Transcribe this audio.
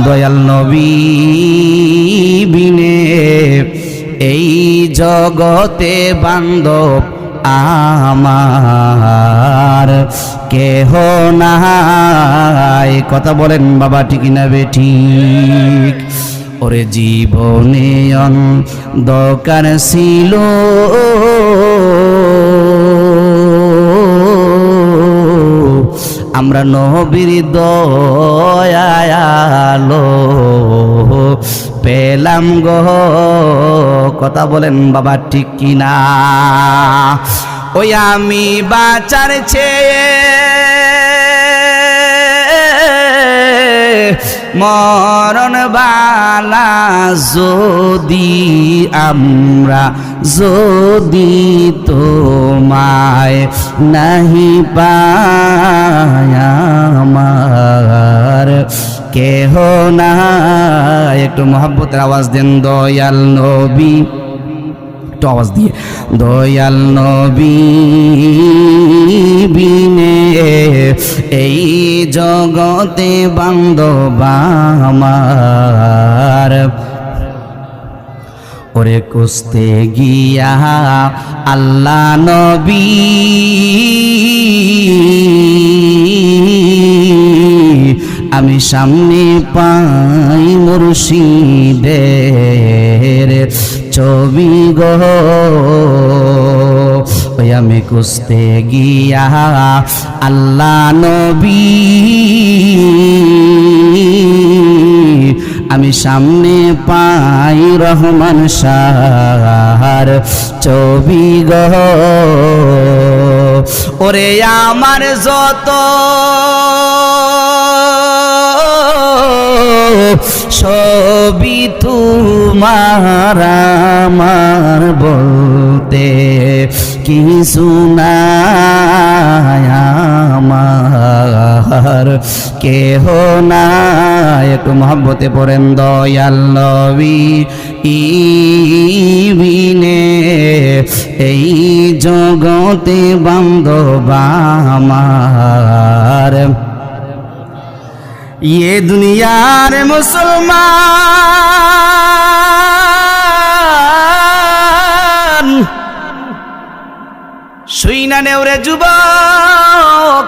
দয়াল নবী বিনে এই জগতে বান্ধব আমার কেহ নাই। কথা বলেন বাবা, ঠিক না বেঠিক? ওরে জীবনে অন্ধকার ছিল, আমরা নবীর দয়ালো পেলাম গো। কথা বলেন বাবা, ঠিক কিনা? ওই আমি বাঁচার চেয়ে মরণ বালা যদি আমরা যদি তোমায় নাহি পাই আমার কেহ না। একটু মহব্বতের আওয়াজ দেন দয়াল নবী, একটু আওয়াজ দিয়ে। দয়াল নবী বিনে এই জগতে বান্ধব আমার। ওরে কুস্তে গিয়া আল্লাহ নবী আমি সামনে পাই মুর্শিদের ছবি গো। ওই আমি কুস্তে গিয়া আল্লাহ নবী আমি সামনে পাই রহমান শাহর ছবি গো। ওরে আমার যত ছবি তোমার আমার বলতে কিছু নাই আমার কেহ নাই। একটু মহব্বতে পড়েন দয়াল নবী বিনে এই জগতে বান্ধব আমার। ये दुनियार मुसलमान শুইনা নেওরে যুবক